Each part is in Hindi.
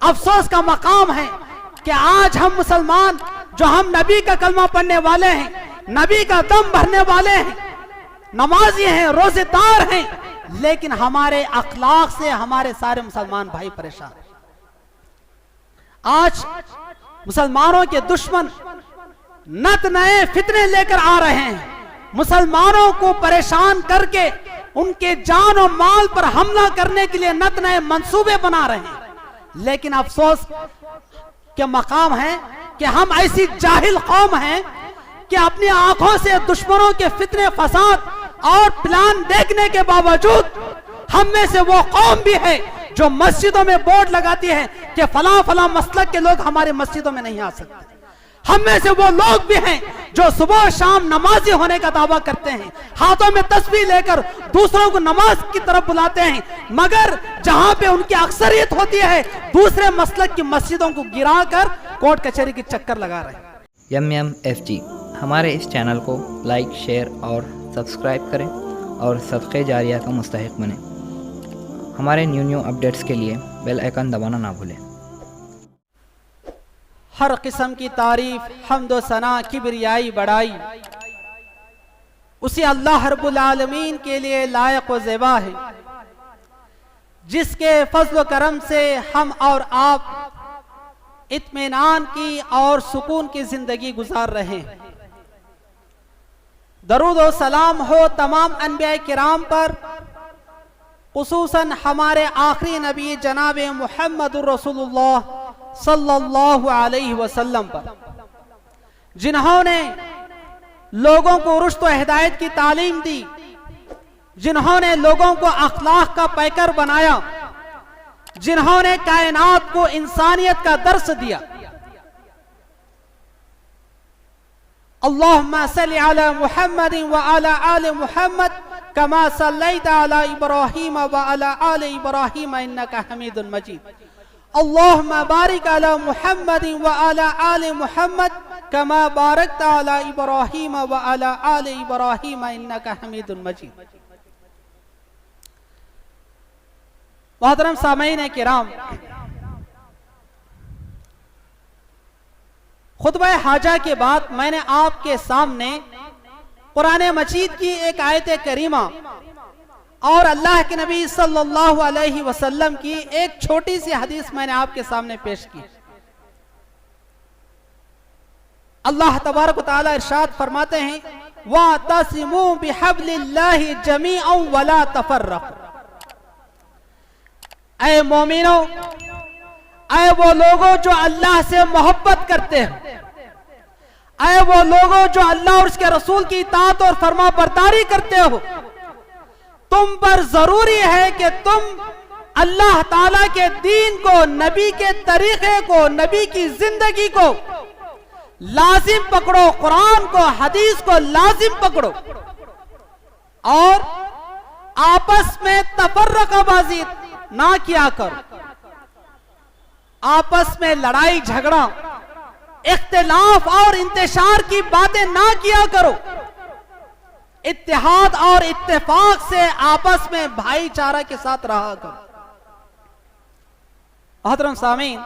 अफसोस का मकाम है कि आज हम मुसलमान जो हम नबी का कलमा पढ़ने वाले हैं, नबी का दम भरने वाले हैं, नमाजी हैं, रोजेदार हैं, लेकिन हमारे अखलाक से हमारे सारे मुसलमान भाई परेशान हैं। आज मुसलमानों के दुश्मन नत नए फितने लेकर आ रहे हैं, मुसलमानों को परेशान करके उनके जान और माल पर हमला करने के लिए नत नए मंसूबे बना रहे हैं। लेकिन अफसोस के मकाम है कि हम ऐसी जाहिल कौम हैं कि अपनी आंखों से दुश्मनों के फितने फसाद और प्लान देखने के बावजूद हम में से वो कौम भी है जो मस्जिदों में बोर्ड लगाती है कि फला फला मसलक के लोग हमारे मस्जिदों में नहीं आ सकते। हम में से वो लोग भी हैं जो सुबह शाम नमाजी होने का दावा करते हैं, हाथों में तस्बीह लेकर दूसरों को नमाज की तरफ बुलाते हैं, मगर जहां पे उनकी अक्सरियत होती है दूसरे मसलक की मस्जिदों को गिराकर कोर्ट कचहरी के चक्कर लगा रहे हैं। MMFG हमारे इस चैनल को लाइक, शेयर और सब्सक्राइब करें और सदक़े जारिया का मुस्तहिक़ बनें। हमारे न्यू अपडेट्स के लिए बेल आइकन दबाना ना भूलें। हर किस्म की तारीफ, हम्द सना, किबरियाई, बड़ाई उसी अल्लाह रब्बुल आलमीन के लिए लायक व ज़ेबा है, जिसके फजल करम से हम और आप इत्मीनान की और सुकून की जिंदगी गुजार रहे हैं। दरूद और सलाम हो तमाम अनबिया किराम पर, खुसूसन हमारे आखिरी नबी जनाब मुहम्मदुर रसूलुल्लाह सल्लल्लाहु अलैहि वसल्लम पर, जिन्होंने लोगों को रुश्द व हिदायत की तालीम दी, जिन्होंने लोगों को अखलाक का पैकर बनाया, जिन्होंने कायनात को इंसानियत का दर्स दिया। अल्लाहुम्मा सल्लि अला मुहम्मदिन व अला आलि मुहम्मद कमा सल्लैता अला इब्राहीम व अला आलि इब्राहीम इन्नका हमीदुन मजीद। अल्लाहुम्मा बारिक अला मुहम्मदिन व अला आलि मुहम्मद कमा बारकता अला इब्राहीम व अला आलि इब्राहीम इन्नका हमीदुन मजीद। मोहतरम सामईन किराम, खुतबा हाजा के बाद मैंने आपके सामने कुरान मजीद की एक आयत करीमा और अल्लाह के नबी सल्लल्लाहु अलैहि वसल्लम की एक छोटी सी हदीस मैंने आपके सामने पेश की। अल्लाह तबारक व तआला इरशाद फरमाते हैं, वातसिमू बिहब्लिल्लाहि जमीअन वला तफर्रक़ू। ऐ मोमिनो, ऐ वो लोगों जो अल्लाह से मोहब्बत करते हैं, ऐ वो लोगों जो अल्लाह और उसके रसूल की इताअत और फरमा बरदारी करते हो, तुम पर जरूरी है कि तुम अल्लाह ताला के दीन को, नबी के तरीके को, नबी की जिंदगी को लाजिम पकड़ो, कुरान को, हदीस को लाजिम पकड़ो और आपस में तफर्रक़बाज़ी ना किया करो, आपस में लड़ाई झगड़ा, इख्तिलाफ और इंतशार की बातें ना किया करो। इत्तेहाद और इत्तेफाक से आपस में भाईचारा के साथ रहा करो। मोहतरम सामीन,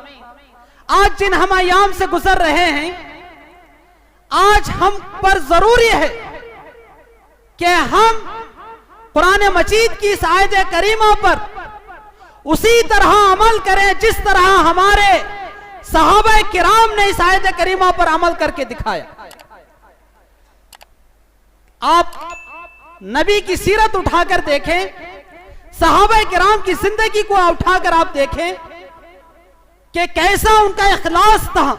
आज जिन हम अयाम से गुजर रहे हैं, आज हम पर जरूरी है कि हम कुरान मजीद की इस आयत करीमा पर उसी तरह अमल करें जिस तरह हमारे सहाबा किराम ने इस आयत करीमा पर अमल करके दिखाया। आप नबी की सीरत उठाकर देखें, सहाबा किराम की जिंदगी को उठाकर आप देखें कि कैसा उनका इखलास था,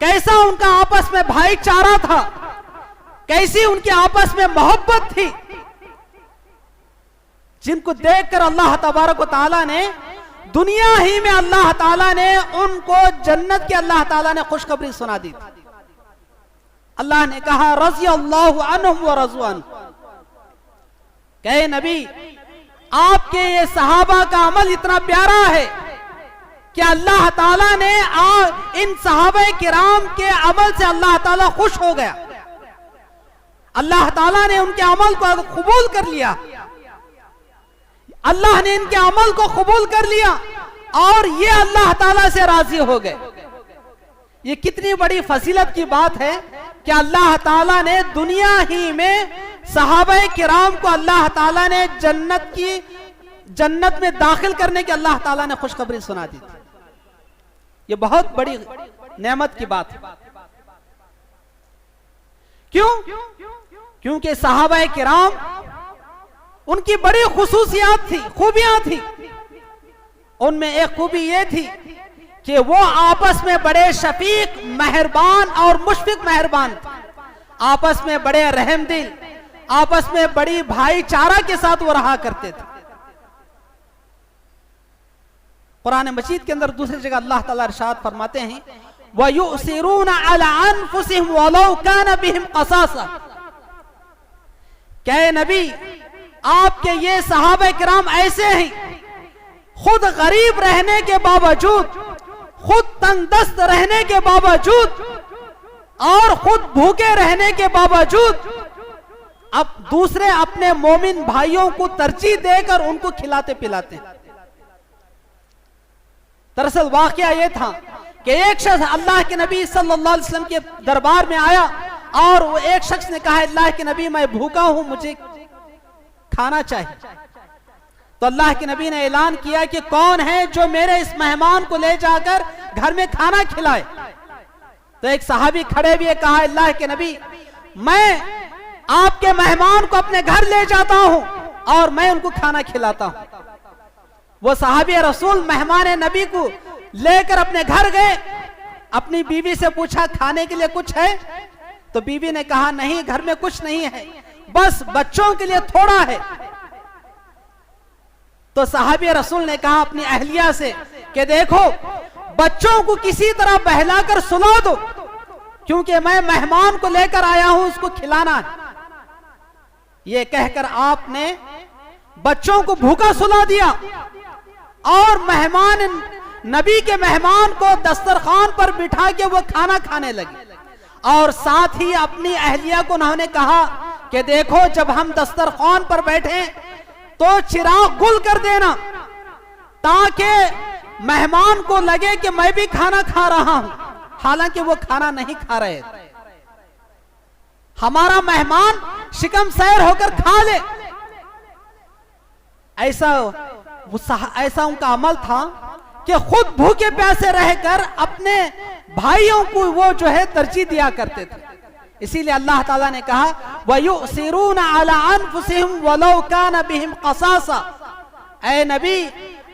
कैसा उनका आपस में भाईचारा था, कैसी उनकी आपस में मोहब्बत थी, जिनको देखकर अल्लाह तबारक व तआला ने दुनिया ही में अल्लाह ताला ने उनको जन्नत की अल्लाह ताला ने खुशखबरी सुना दी। अल्लाह ने कहा रज़ी अल्लाहु अन्हुम व रज़ू अन्हु, कहे नबी आपके ये सहाबा का अमल इतना प्यारा है कि अल्लाह ताला ने इन सहाबा किराम के अमल से अल्लाह ताला खुश हो गया, अल्लाह ताला ने उनके अमल को कबूल कर लिया, अल्लाह ने इनके अमल को कबूल कर लिया और ये अल्लाह ताला से राजी हो गए। ये कितनी बड़ी फजीलत की बात है कि अल्लाह ताला ने दुनिया ही में सहाबाए किराम को अल्लाह ताला ने जन्नत में दाखिल करने की अल्लाह ताला ने खुशखबरी सुना दी थी। ये बहुत बड़ी नेमत की बात है। क्यों? क्योंकि सहाबाए किराम उनकी बड़ी खुसूसियात थी, खूबियां थी। उनमें एक खूबी ये थी कि वो आपस में बड़े शफीक, मेहरबान और मुशफिक मेहरबान थे। आपस में बड़े रहमदिल, आपस में बड़ी भाईचारा के साथ वो रहा करते थे। कुरान मजीद के अंदर दूसरी जगह अल्लाह ताला इरशाद फरमाते हैं, वयुसिरूना अला अनफुसिहिम वलौ कान बिहिम क़सासा। क्या नबी, आपके ये सहाबा किराम ऐसे हैं, खुद गरीब रहने के बावजूद, खुद तंगदस्त रहने के बावजूद और खुद भूखे रहने के बावजूद अब दूसरे अपने मोमिन भाइयों को तरजीह देकर उनको खिलाते पिलाते हैं। दरअसल वाकया यह था कि एक शख्स अल्लाह के नबी सल्लल्लाहु अलैहि वसल्लम के दरबार में आया और वो एक शख्स ने कहा, अल्लाह के नबी मैं भूखा हूं, मुझे खाना चाहिए। तो अल्लाह के नबी ने ऐलान किया कि कौन है जो मेरे इस मेहमान को ले जाकर घर में खाना खिलाए। तो एक सहाबी खड़े भी कहा, अल्लाह के नबी मैं आपके मेहमान को अपने घर ले जाता हूं और मैं उनको खाना खिलाता हूं। वो सहाबी रसूल मेहमान नबी को लेकर अपने घर गए, अपनी बीवी से पूछा खाने के लिए कुछ है? तो बीवी ने कहा नहीं, घर में कुछ नहीं है, बस बच्चों के लिए थोड़ा है। तो सहाबी रसूल ने कहा अपनी अहलिया से कि देखो बच्चों को किसी तरह बहलाकर सुला दो, क्योंकि मैं मेहमान को लेकर आया हूं, उसको खिलाना है। यह कहकर आपने बच्चों को भूखा सुला दिया और नबी के मेहमान को दस्तरखान पर बिठा के वो खाना खाने लगे। और साथ ही अपनी अहलिया को उन्होंने कहा कि देखो जब हम दस्तरखान पर बैठे तो चिराग गुल कर देना, ताकि मेहमान को लगे कि मैं भी खाना खा रहा हूं, हालांकि वो खाना नहीं खा रहे। हमारा मेहमान शिकम सैर होकर खा ले, ऐसा उनका अमल था कि खुद भूखे प्यासे रहकर अपने भाइयों को वो जो है तरजीह दिया करते थे। इसीलिए अल्लाह ताला ने कहा, वयुसिरूना अला अनफुसिहिम वलौ कान बिहिम क़सासा। ऐ नबी,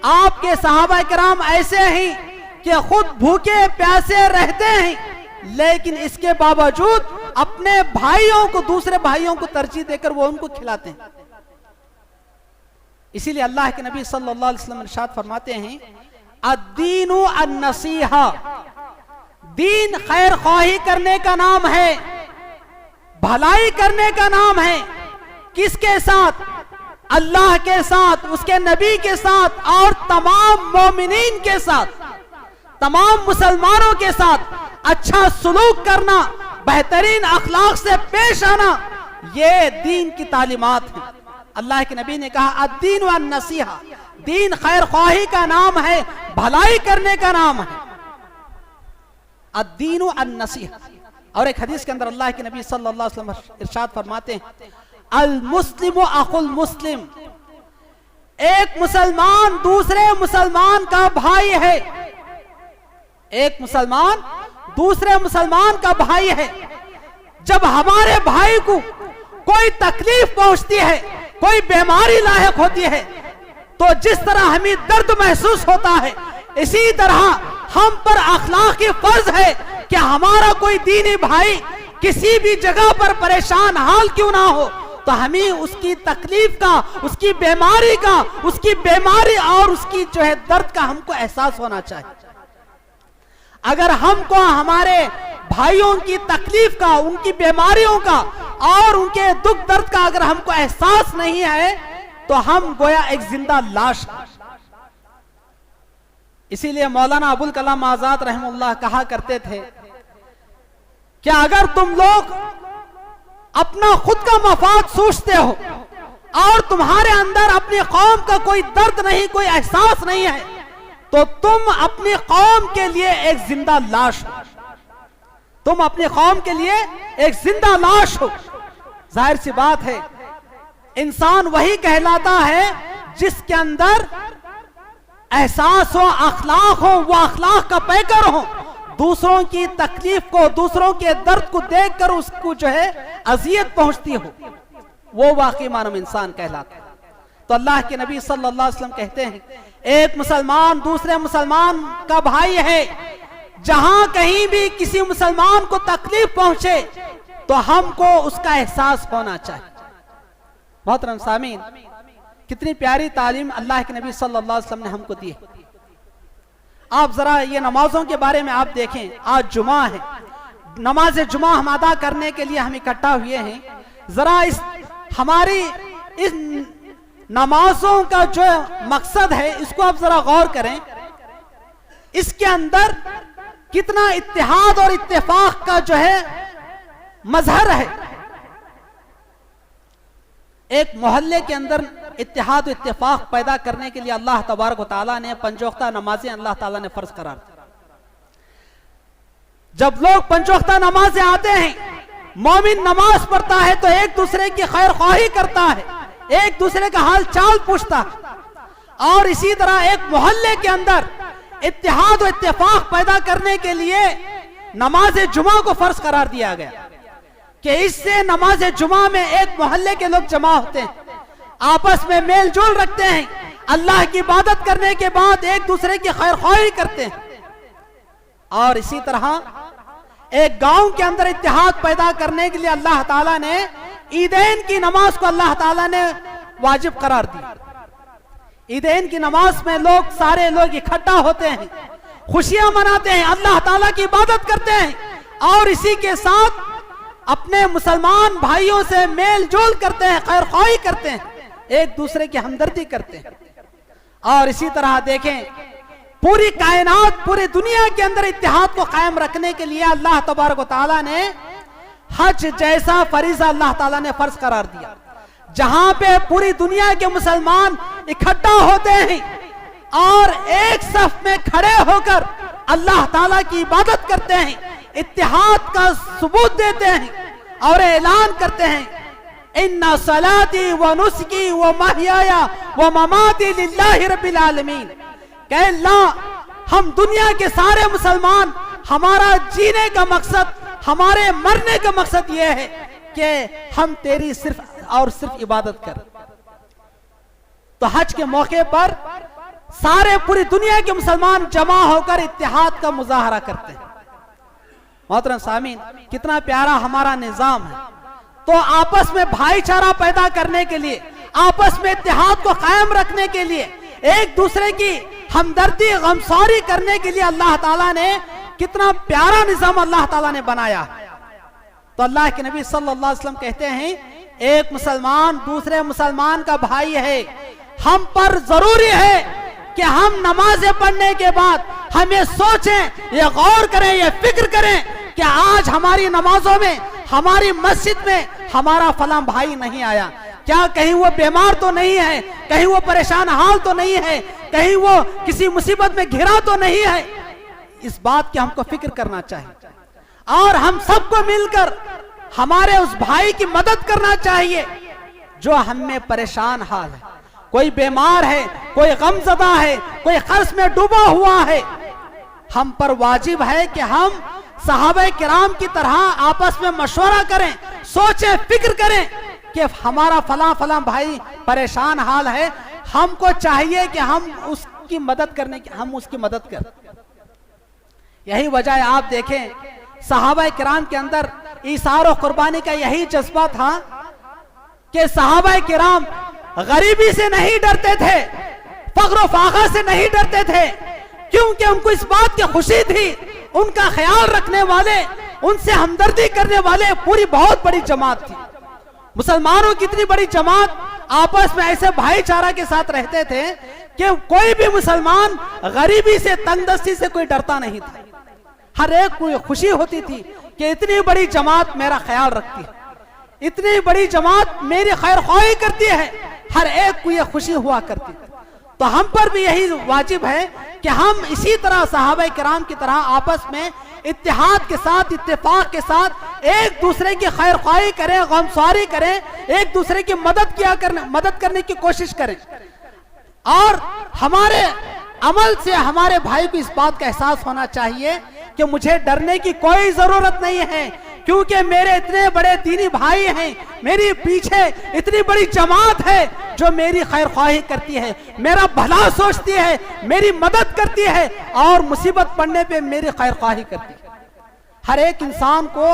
आपके सहाबा किराम ऐसे हैं कि खुद भूखे प्यासे रहते हैं, लेकिन इसके बावजूद अपने भाइयों को, दूसरे भाइयों को तरजीह देकर वो उनको खिलाते हैं। इसीलिए अल्लाह के नबी सल्लल्लाहु अलैहि वसल्लम इरशाद फरमाते हैं, अद्दीनु अन्नसीहा, दीन खैर ख्वाही करने का नाम है, भलाई करने का नाम है। किसके साथ? अल्लाह के साथ, उसके नबी के साथ और तमाम मोमिनीन के साथ, तमाम मुसलमानों के साथ अच्छा सलूक करना, बेहतरीन अखलाक से पेश आना, ये दीन की तालीमात है। अल्लाह के नबी ने कहा अद्दीन व नसीहा, दीन खैर ख्वाही का नाम है, भलाई करने का नाम है, अद्दीन व नसीहा। और एक हदीस के अंदर अल्लाह के नबी सल्लल्लाहु अलैहि वसल्लम इरशाद फरमाते हैं, अल मुस्लिम अखुल मुस्लिम, एक मुसलमान दूसरे मुसलमान का भाई है। एक मुसलमान दूसरे मुसलमान का भाई है। जब हमारे भाई को कोई तकलीफ पहुंचती है, कोई बीमारी लायक होती है, तो जिस तरह हमें दर्द महसूस होता है, इसी तरह हम पर अखलाकी फर्ज है कि हमारा कोई दीनी भाई किसी भी जगह पर परेशान हाल क्यों ना हो, तो हमें उसकी तकलीफ का, उसकी बीमारी का, उसकी बीमारी और उसकी जो है दर्द का हमको एहसास होना चाहिए। अगर हमको हमारे भाइयों की तकलीफ का, उनकी बीमारियों का और उनके दुख दर्द का अगर हमको एहसास नहीं है, तो हम गोया एक जिंदा लाश। इसीलिए मौलाना अबुल कलाम आजाद रहमुल्लाह कहा करते थे कि अगर तुम लोग अपना खुद का मफाद सोचते हो और तुम्हारे अंदर अपनी कौम का कोई दर्द नहीं, कोई एहसास नहीं है, तो तुम अपनी कौम के लिए एक जिंदा लाश हो, तुम अपनी कौम के लिए एक जिंदा लाश हो। जाहिर सी बात है, इंसान वही कहलाता है जिसके अंदर एहसास हो, अखलाक हो, वो अखलाक का पैकर हो। दूसरों की तकलीफ को, दूसरों के दर्द को देखकर उसको जो है अजियत पहुंचती हो, वो वाकई मानव इंसान कहलाता है। तो अल्लाह के नबी सल्लल्लाहु अलैहि वसल्लम कहते हैं, एक मुसलमान दूसरे मुसलमान का भाई है। जहां कहीं भी किसी मुसलमान को तकलीफ पहुंचे तो हमको उसका एहसास होना चाहिए। मोहतरम सामीन, कितनी प्यारी तालीम अल्लाह के नबी सल्लल्लाहु अलैहि वसल्लम ने हमको दी है। आप जरा ये नमाजों के बारे में आप देखें, आज जुमा है, नमाज जुमा हम अदा करने के लिए हम इकट्ठा हुए हैं। जरा इस हमारी इस नमाजों का जो मकसद है इसको आप जरा गौर करें। इसके अंदर कितना इत्तेहाद और इत्तेफाक का जो है मजहर है। एक मोहल्ले के अंदर इत्तेहाद और इत्तेफाक पैदा करने के लिए अल्लाह तबारक व तआला ने पंजोख्ता नमाजें अल्लाह ताला ने फर्ज करार दी। जब लोग पंजोख्ता नमाजें आते हैं, मोमिन नमाज पढ़ता है तो एक दूसरे की खैर ख्वाही करता है, एक दूसरे का हाल चाल पूछता है। और इसी तरह एक मोहल्ले के अंदर इत्तेहाद और इत्तेफाक पैदा करने के लिए नमाज जुमा को फर्ज करार दिया गया कि इससे नमाज जुमा में एक मोहल्ले के लोग जमा होते हैं, आपस में मेल जोल रखते हैं, अल्लाह की इबादत करने के बाद एक दूसरे की खैर ख्वाही करते हैं। और इसी तरह एक गांव के अंदर इत्तेहाद पैदा करने के लिए अल्लाह ताला ने ईदैन की नमाज को अल्लाह ताला ने वाजिब करार दिया। ईदैन की नमाज में लोग, सारे लोग इकट्ठा होते हैं, खुशियां मनाते हैं, अल्लाह ताला की इबादत करते हैं और इसी के साथ अपने मुसलमान भाइयों से मेल जोल करते हैं, खैर ख्वाही करते हैं, एक दूसरे की हमदर्दी करते हैं। और इसी तरह देखें, पूरी कायनात, पूरी दुनिया के अंदर इत्तेहाद को कायम रखने के लिए अल्लाह तबारक व तआला ने हज जैसा फरीज़ा अल्लाह ताला ने फर्ज करार दिया, जहां पे पूरी दुनिया के मुसलमान इकट्ठा होते हैं और एक सफ में खड़े होकर अल्लाह ताला की इबादत करते हैं, इत्तेहाद का सबूत देते हैं और ऐलान करते हैं, इन्ना सलाती व नुस्की व महयाया व ममाती लिल्लाहि रब्बिल आलमीन। कहे अल्लाह, हम दुनिया के सारे मुसलमान, हमारा जीने का मकसद, हमारे मरने का मकसद यह है कि हम तेरी सिर्फ और सिर्फ इबादत कर। तो हज के मौके पर सारे पूरी दुनिया के मुसलमान जमा होकर इत्तेहाद का मुजाहरा करते हैं। मोहतरम सामीन, कितना प्यारा हमारा निजाम है। तो आपस में भाईचारा पैदा करने के लिए, आपस में इत्तेहाद को कायम रखने के लिए, एक दूसरे की हमदर्दी गमसारी करने के लिए अल्लाह ताला ने कितना प्यारा निजाम अल्लाह ताला ने बनाया। तो अल्लाह के नबी सल्लल्लाहु अलैहि वसल्लम कहते हैं, एक मुसलमान दूसरे मुसलमान का भाई है। हम पर जरूरी है कि हम नमाजें पढ़ने के बाद हम ये सोचें, ये गौर करें, ये फिक्र करें कि आज हमारी नमाजों में, हमारी मस्जिद में हमारा फलां भाई नहीं आया, क्या कहीं वो बीमार तो नहीं है, कहीं वो परेशान हाल तो नहीं है, कहीं वो किसी मुसीबत में घिरा तो नहीं है। इस बात की हमको फिक्र करना चाहिए और हम सबको मिलकर हमारे उस भाई की मदद करना चाहिए जो हम में परेशान हाल है। कोई बीमार है, कोई गमज़दा है, कोई कर्ज में डूबा हुआ है। हम पर वाजिब है कि हम सहाबा किराम की तरह आपस में मशवरा करें, सोचें, फिक्र करें कि हमारा फला फला भाई परेशान हाल है, हमको चाहिए कि हम उसकी मदद करने की, हम उसकी मदद करें। यही वजह है, आप देखें सहाबा किराम के अंदर ईसार और कुर्बानी का यही जज्बा था कि सहाबा किराम गरीबी से नहीं डरते थे, फक्र फाका से नहीं डरते थे, क्योंकि उनको इस बात की खुशी थी, उनका ख्याल रखने वाले, उनसे हमदर्दी करने वाले पूरी बहुत बड़ी जमात थी। मुसलमानों की इतनी बड़ी जमात आपस में ऐसे भाईचारा के साथ रहते थे कि कोई भी मुसलमान गरीबी से, तंगदस्ती से कोई डरता नहीं था। हर एक को खुशी होती थी कि इतनी बड़ी जमात मेरा ख्याल रखती है, इतनी बड़ी जमात मेरी खैर ख्वाही करती है, हर एक को यह खुशी हुआ करती थी। तो हम पर भी यही वाजिब है कि हम इसी तरह सहाबा किराम की तरह आपस में इत्तेहाद के साथ, इत्तेफाक के साथ एक दूसरे की खैर ख्वाही करें, गमसारी करें, एक दूसरे की मदद करने की कोशिश करें। और हमारे अमल से हमारे भाई को इस बात का एहसास होना चाहिए कि मुझे डरने की कोई जरूरत नहीं है, क्योंकि मेरे इतने बड़े दीनी भाई हैं, मेरी पीछे इतनी बड़ी जमात है जो मेरी खैर ख्वाही करती है, मेरा भला सोचती है, मेरी मदद करती है और मुसीबत पड़ने पे मेरी खैर ख्वाही करती है। हर एक इंसान को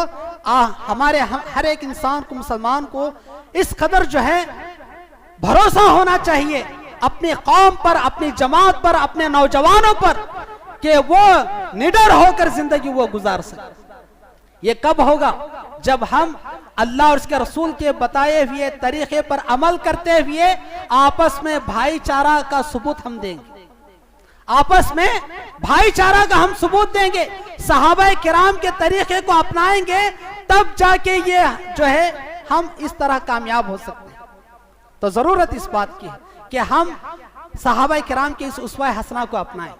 हर एक इंसान को, मुसलमान को इस कदर जो है भरोसा होना चाहिए अपनी कौम पर, अपनी जमात पर, अपने नौजवानों पर, कि वो निडर होकर जिंदगी वो गुजार सके। ये कब होगा? जब हम अल्लाह और उसके रसूल के बताए हुए तरीके पर अमल करते हुए आपस में भाईचारा का सबूत हम देंगे, आपस में भाईचारा का हम सबूत देंगे, सहाबा किराम के तरीके को अपनाएंगे, तब जाके ये जो है हम इस तरह कामयाब हो सकते हैं। तो जरूरत इस बात की है कि हम सहाबा किराम के इस उसवा हसना को अपनाएं।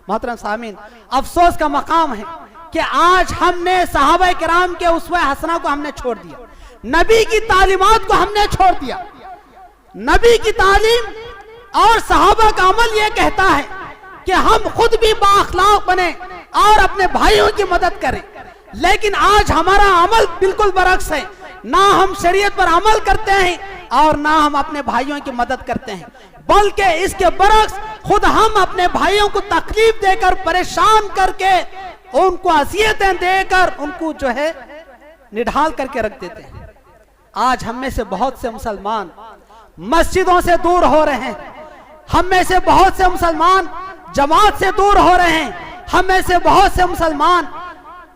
मोहतरम सामीन, अफसोस का मकाम है कि आज हमने सहाबा किराम के उसवा हसना को हमने छोड़ दिया, नबी की तालीमात को हमने छोड़ दिया। नबी की तालीम और सहाबा का अमल यह कहता है कि हम खुद भी बाअखलाक बने और अपने भाइयों की मदद करें, लेकिन आज हमारा अमल बिल्कुल बरक्स है। ना हम शरीयत पर अमल करते हैं और ना हम अपने भाइयों की मदद करते हैं, बल्कि इसके बरक्स खुद हम अपने भाइयों को तकलीफ देकर, परेशान करके, उनको असियतें देकर उनको जो है निढाल करके रख देते हैं। आज हम में से बहुत से मुसलमान मस्जिदों से दूर हो रहे हैं, हम में से बहुत से मुसलमान जमात से दूर हो रहे हैं, हम में से बहुत से मुसलमान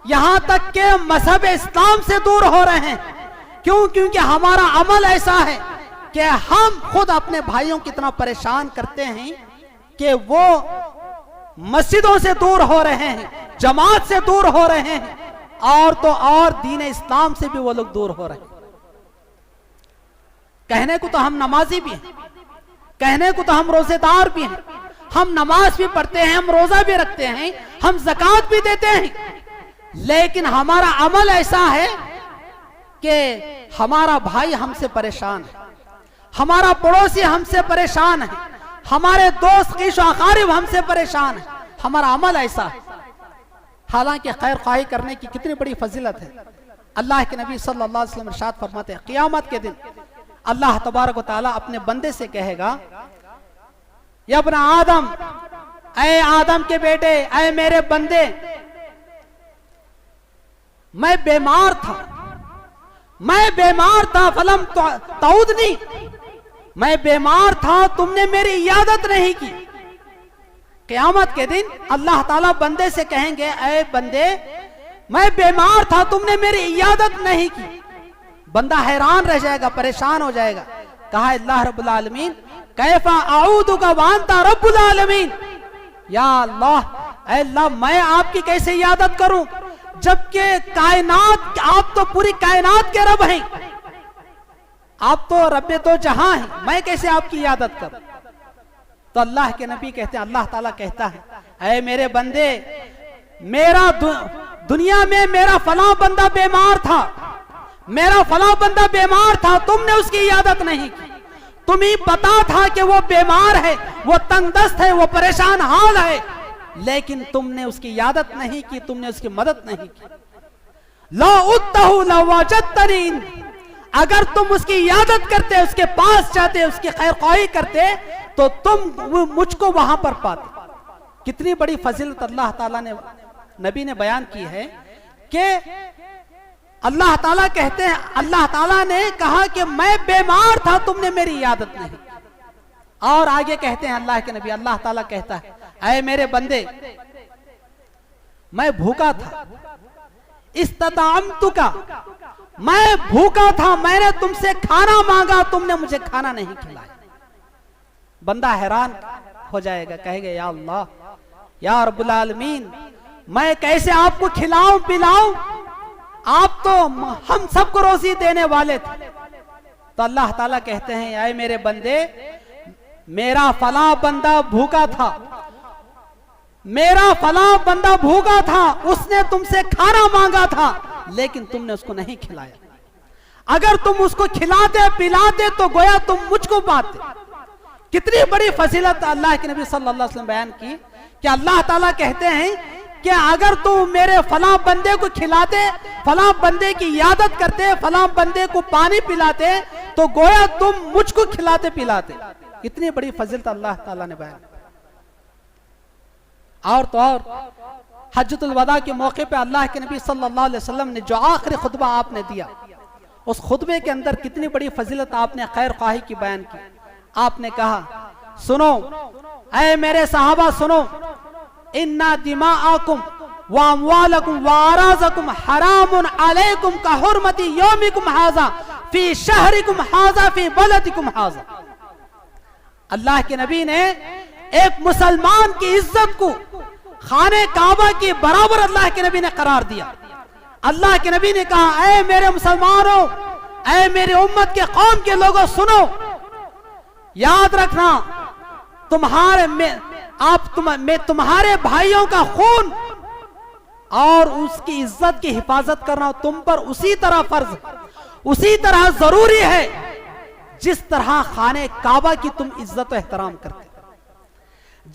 यहां तक के मजहब इस्लाम से दूर हो रहे हैं। क्यों? क्योंकि हमारा अमल ऐसा है कि हम खुद अपने भाइयों को इतना परेशान करते हैं कि वो मस्जिदों से दूर हो रहे हैं, जमात से दूर हो रहे हैं, और तो और दीन इस्लाम से भी वो लोग दूर हो रहे हैं। कहने को तो हम नमाजी भी हैं, कहने को तो हम रोजेदार भी हैं, हम नमाज भी पढ़ते हैं, हम रोजा भी रखते हैं, हम ज़कात भी देते हैं, लेकिन हमारा अमल ऐसा है कि हमारा भाई हमसे परेशान है, हमारा पड़ोसी हमसे परेशान है, हमारे दोस्त कीशो अकारिब हमसे परेशान है। हमारा अमल ऐसा है। हालांकि खैर ख्वाही करने की कितनी बड़ी फजीलत है। अल्लाह के नबी सल्लल्लाहु अलैहि वसल्लम इरशाद फरमाते हैं, क़यामत के दिन अल्लाह तबारक व तआला अपने बंदे से कहेगा, या इब्न आदम, ऐ आदम के बेटे, ऐ मेरे बंदे, मैं बीमार था, फलम तऊदनी, मैं बीमार था, तुमने मेरी इयादत नहीं की। क़यामत के दिन अल्लाह ताला बंदे से कहेंगे, ऐ बंदे, मैं बीमार था, तुमने मेरी इयादत नहीं की। बंदा हैरान रह जाएगा, परेशान हो जाएगा। कहा अल्लाह रब्बुल आलमीन, कैफा आऊदुका व अंता रब्बुल आलमीन, या अल्लाह, ऐ अल्लाह, मैं आपकी कैसे इयादत करूं जबकि कायनात, आप तो पूरी कायनात के रब हैं, आप तो रब्बे तो जहां हैं, मैं कैसे आपकी इयादत करूं? तो अल्लाह के नबी कहते हैं, अल्लाह ताला कहता है, ऐ मेरे बंदे, मेरा दुनिया में मेरा फलां बंदा बीमार था, मेरा फलां बंदा बीमार था, तुमने उसकी इयादत नहीं की। तुम्हें पता था कि वो बीमार है, वो तंगदस्त है, वो परेशान हाल है, लेकिन तुमने उसकी इयादत नहीं की, तुमने उसकी मदद नहीं की। ला उत्तहु लवजदतनी, अगर तुम उसकी इयादत करते, उसके पास जाते, उसकी खैर ख्वाही करते, तो तुम मुझको वहां पर पाते। कितनी बड़ी फजीलत अल्लाह ताला ने, नबी ने बयान की है कि अल्लाह ताला कहते हैं, अल्लाह ताला ने कहा कि मैं बीमार था, तुमने मेरी इयादत नहीं। और आगे कहते हैं अल्लाह के नबी, अल्लाह ताला कहता है, ऐ मेरे बंदे, मैं भूखा था, इस्तताअमतुका, मैं भूखा था, मैंने तुमसे खाना मांगा, तुमने मुझे खाना नहीं खिलाया। बंदा हैरान हो जाएगा, कहेगा, या अल्लाह, या रब्बुल आलमीन, मैं कैसे आपको खिलाऊं पिलाऊं, आप तो हम सबको रोजी देने वाले थे। तो अल्लाह ताला कहते हैं, ऐ मेरे बंदे, मेरा फला बंदा भूखा था, मेरा फला बंदा भूखा था, उसने तुमसे खाना मांगा था लेकिन तुमने उसको नहीं खिलाया। अगर तुम उसको खिलाते पिलाते तो गोया तुम मुझको पाते। कितनी बड़ी फजीलत अल्लाह के नबी सल्लल्लाहु अलैहि वसल्लम बयान की कि अल्लाह ताला कहते हैं कि अगर तुम मेरे फला बंदे को खिलाते, फला बंदे की इयादत करते, फला बंदे को पानी पिलाते तो गोया तुम मुझको खिलाते पिलाते। कितनी बड़ी फजीलत अल्लाह ताला ने बयान। और तो और हज्जतुल वदा के मौके पे अल्लाह के नबी सल्लल्लाहु अलैहि वसल्लम ने जो आखिरी खुतबा आपने दिया, उस खुतबे के अंदर कितनी बड़ी फजीलत आपने खैर ख्वाही की बयान की। आपने कहा, सुनो ऐ मेरे सहाबा सुनो, इन्ना दिमाअकुम व अमवालकुम व अराज़कुम हरामुन अलैकुम का हुर्मती यौमिकुम हाज़ा फी शहरिकुम हाज़ा फी बलदिकुम हाज़ा। अल्लाह के नबी ने एक मुसलमान की इज्जत को खाने काबा के बराबर अल्लाह के नबी ने करार दिया। अल्लाह के नबी ने कहा, ऐ मेरे मुसलमानों, ऐ मेरे उम्मत के कौम के लोगों सुनो, याद रखना तुम्हारे भाइयों का खून और उसकी इज्जत की हिफाजत करना तुम पर उसी तरह फर्ज, उसी तरह जरूरी है जिस तरह खाने काबा की तुम इज्जत और एहतराम करते।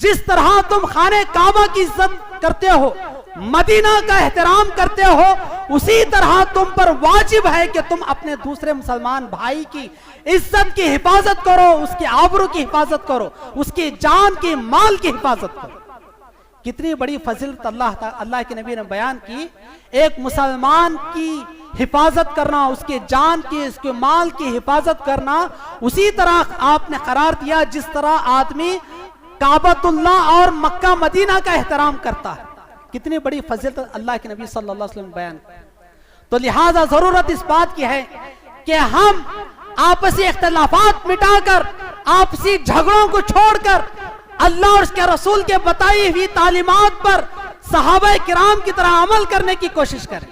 जिस तरह तुम खाने काबा की इज्जत करते हो, मदीना का एहतराम करते हो, उसी तरह तुम पर वाजिब है कि तुम अपने दूसरे मुसलमान भाई की इज्जत की हिफाजत करो, उसकी आबरू की हिफाजत करो, उसकी जान की माल की हिफाजत करो। कितनी बड़ी फजीलत अल्लाह के नबी ने बयान की। एक मुसलमान की हिफाजत करना, उसके जान की, उसके माल की हिफाजत करना उसी तरह आपने करार दिया जिस तरह आदमी काबतुल्लाह और मक्का मदीना का एहतराम करता है। कितनी बड़ी फजीलत अल्लाह के नबी सल्लल्लाहु अलैहि वसल्लम बयान। तो लिहाजा जरूरत इस बात की है कि हम आपसी इख्तिलाफात मिटाकर, आपसी झगड़ों को छोड़कर अल्लाह और उसके रसूल के बताई हुई तालीमात पर सहाबा किराम की तरह अमल करने की कोशिश करें।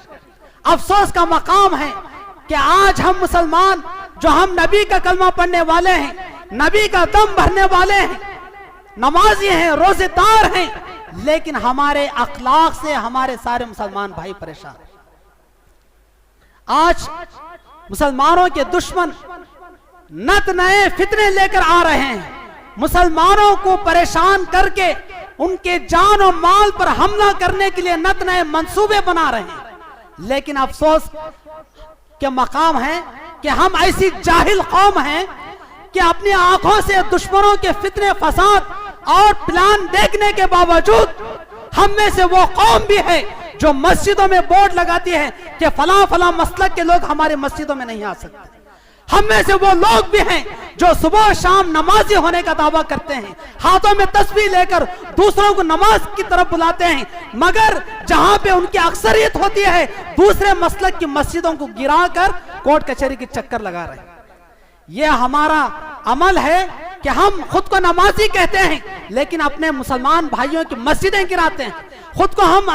अफसोस का मकाम है कि आज हम मुसलमान जो हम नबी का कलमा पढ़ने वाले हैं, नबी का दम भरने वाले हैं, नमाजी हैं, रोजेदार हैं, लेकिन हमारे अखलाक से हमारे सारे मुसलमान भाई परेशान। आज मुसलमानों के दुश्मन नत नए फितने लेकर आ रहे हैं, मुसलमानों को परेशान करके उनके जान और माल पर हमला करने के लिए नत नए मंसूबे बना रहे हैं। लेकिन अफसोस के मकाम है कि हम ऐसी जाहिल कौम हैं कि अपनी आंखों से दुश्मनों के फितने फसाद और प्लान देखने के बावजूद हम में से वो कौम भी है जो मस्जिदों में बोर्ड लगाती है कि फला फला मसलक के लोग हमारे मस्जिदों में नहीं आ सकते। हम में से वो लोग भी हैं जो सुबह शाम नमाजी होने का दावा करते हैं, हाथों में तस्बीह लेकर दूसरों को नमाज की तरफ बुलाते हैं, मगर जहां पे उनकी अक्सरियत होती है दूसरे मसलक की मस्जिदों को गिराकर कोर्ट कचहरी के चक्कर लगा रहे हैं। यह हमारा अमल है कि हम खुद को नमाजी कहते हैं लेकिन अपने मुसलमान भाइयों की मस्जिदें गिराते हैं। खुद को हम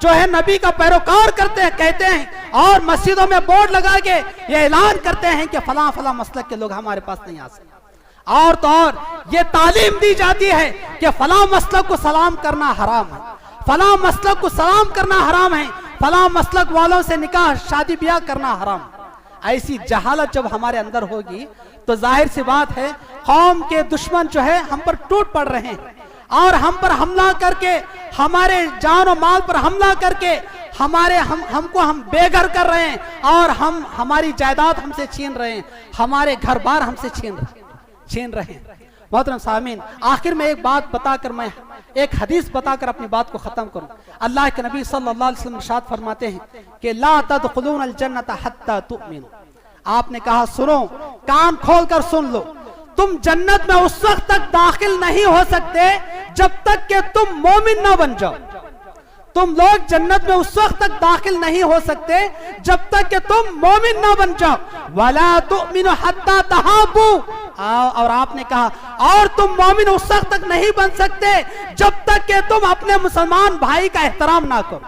जो है नबी का पैरोकार करते हैं कहते हैं और मस्जिदों में बोर्ड लगा के ये ऐलान करते हैं कि फला फला मसलक के लोग हमारे पास नहीं आ सकते। और तो और ये तालीम दी जाती है कि फला मसलक को सलाम करना हराम है, फला मसलक को सलाम करना हराम है, फला मसलक वालों से निकाह शादी ब्याह करना हराम। ऐसी जहालत जब हमारे अंदर होगी तो जाहिर सी बात है कौम के दुश्मन जो है हम पर टूट पड़ रहे हैं और हम पर हमला करके, हमारे जान और माल पर हमला करके हमको हम बेघर कर रहे हैं और हमारी जायदाद हमसे छीन रहे हैं, हमारे घर बार हमसे छीन रहे हैं। मोहतरम सामीन, आखिर में एक बात बताकर मैं एक हदीस बताकर अपनी बात को खत्म करूं। अल्लाह के नबी सल्लल्लाहु अलैहि वसल्लम इरशाद फरमाते हैं कि ला तदखुलूनल जन्नत हत्ता तुमिनू। आपने कहा सुनो, कान खोलकर सुन लो, तुम जन्नत में उस वक्त तक दाखिल नहीं हो सकते जब तक कि तुम मोमिन ना बन जाओ। तुम लोग जन्नत में उस वक्त तक दाखिल नहीं हो सकते जब तक कि तुम मोमिन ना बन जाओ। वला तुमिनु हत्ता तहाबू। और आपने कहा और तुम मोमिन उस वक्त तक नहीं बन सकते जब तक कि तुम अपने मुसलमान भाई का एहतराम ना करो।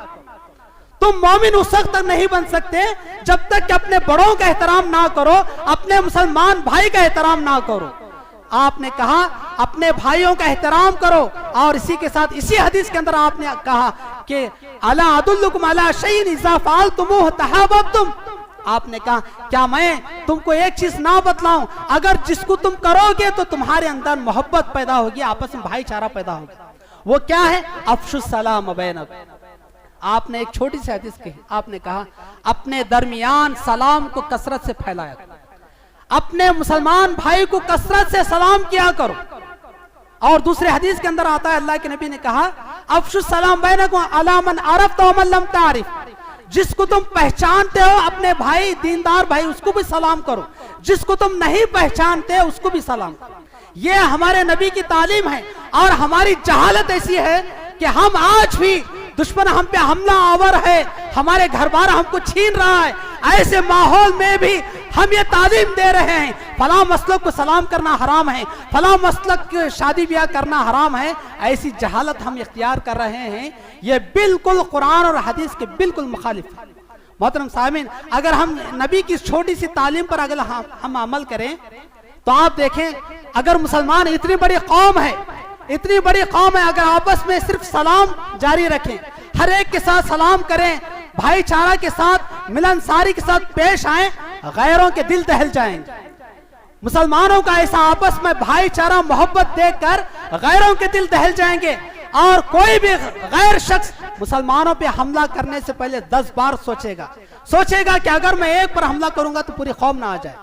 तुम मोमिन उस वक्त तक नहीं बन सकते जब तक कि अपने बड़ों का एहतराम ना करो, अपने मुसलमान भाई का एहतराम ना करो। आपने कहा अपने भाइयों का एहतराम करो, और इसी के साथ इसी हदीस के अंदर आपने कहा कि अला अदुल्लुकुम अला शैइन इज़ा फ़अलतुमूहु तहाब्बतुम। आपने कहा क्या मैं तुमको एक चीज ना बतलाऊं, अगर जिसको तुम करोगे तो तुम्हारे अंदर मोहब्बत पैदा होगी, आपस में भाईचारा पैदा होगा। वो क्या है? अफ़शुस सलाम बैनकुम। आपने एक छोटी सी हदीस कही, आपने कहा अपने दरमियान सलाम को कसरत से फैलाया, अपने मुसलमान भाई को कसरत से सलाम किया करो। और दूसरे हदीस के अंदर आता है, अल्लाह के नबी ने कहा अफ़शुस सलाम बैनकुम अला मन अरफ़्त व मन लम तारिफ़। जिसको तुम पहचानते हो अपने भाई दीनदार भाई उसको भी सलाम करो, जिसको तुम नहीं पहचानते उसको भी सलाम करो। ये हमारे नबी की तालीम है। और हमारी जहालत ऐसी है कि हम आज भी दुश्मन हम पे हमला आवर है, हमारे घर बार हमको छीन रहा है, ऐसे माहौल में भी हम ये तालीम दे रहे हैं फला मसलक को सलाम करना हराम है, फला मसलक शादी ब्याह करना हराम है। ऐसी जहालत हम इख्तियार कर रहे हैं, ये बिल्कुल कुरान और हदीस के बिल्कुल मुखालिफ है। मोहतरम सामीन, अगर हम नबी की छोटी सी तालीम पर अगर हम अमल करें तो आप देखें, अगर मुसलमान इतनी बड़ी कौम है, इतनी बड़ी कौम है, अगर आपस में सिर्फ सलाम जारी रखें, हर एक के साथ सलाम करें, भाईचारा के साथ मिलनसारी के साथ पेश आए, गैरों के दिल दहल जाएंगे। मुसलमानों का ऐसा आपस में भाईचारा मोहब्बत देखकर गैरों के दिल दहल जाएंगे, और कोई भी गैर शख्स मुसलमानों पे हमला करने से पहले 10 बार सोचेगा कि अगर मैं एक पर हमला करूंगा तो पूरी कौम ना आ जाए।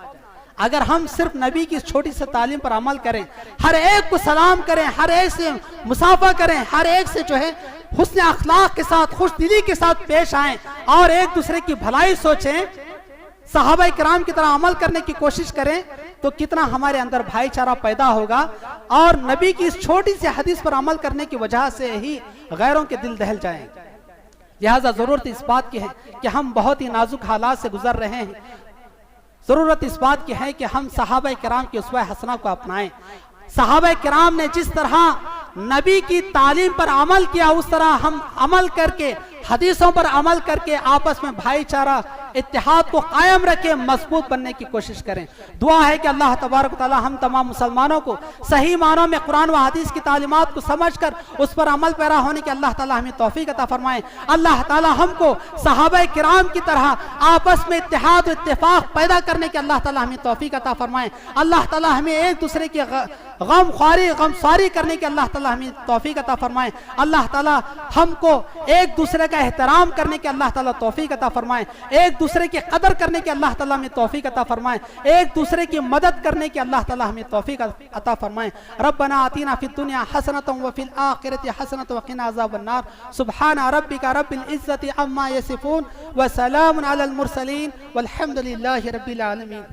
अगर हम सिर्फ नबी की छोटी सी तालीम पर अमल करें, हर एक को सलाम करें, हर एक से मुसाफा करें, हर एक से जो है हुस्न अखलाक के साथ खुश दिली के साथ पेश आएं, और एक दूसरे की भलाई सोचें, सहाबा किराम की तरह अमल करने की कोशिश करें, तो कितना हमारे अंदर भाईचारा पैदा होगा। और नबी की इस छोटी सी हदीस पर अमल करने की वजह से ही गैरों के दिल दहल जाएंगे। लिहाजा जरूरत इस बात की है कि हम बहुत ही नाजुक हालात से गुजर रहे हैं, जरूरत इस बात की है कि हम सहाबा किराम की उसवा हसना को अपनाएं। सहाबा किराम ने जिस तरह नबी की तालीम पर अमल किया, उस तरह हम अमल करके, हदीसों पर अमल करके आपस में भाईचारा इत्तेहाद को कायम रखें, मजबूत बनने की कोशिश करें। दुआ है कि अल्लाह तबारक व तआला हम तमाम मुसलमानों को सही मानों में कुरान व हदीस की तालीमात को समझकर उस पर अमल पैरा होने की अल्लाह ताला हमें तौफीक अता फरमाए। अल्लाह ताला हमको सहाबा किराम की तरह आपस में इत्तेहाद इत्तेफाक पैदा करने की अल्लाह ताला हमें तौफीक अता फरमाए। अल्लाह ताला हमें एक दूसरे की गमख्वारी करने की अल्लाह ताला हमें तौफीक अता फरमाए। अल्लाह ताला हमको एक दूसरे का एहतराम करने की अल्लाह ताला तौफीक अता फरमाए, एक दूसरे की कदर करने की अल्लाह ताला हमें तौफीक अता फरमाए, एक दूसरे की मदद करने की अल्लाह ताला हमें तौफीक अता फरमाए। रब्बना आतीना फिद दुनिया हसनतन व फिल आखिरति हसनतन व क़िना अज़ाबन्नार। सुब्हाना रब्बिका रब्बिल इज़्ज़ति अम्मा यसिफून व सलामुन अलल मुरसलीन वल्हम्दुलिल्लाहि रब्बिल आलमीन।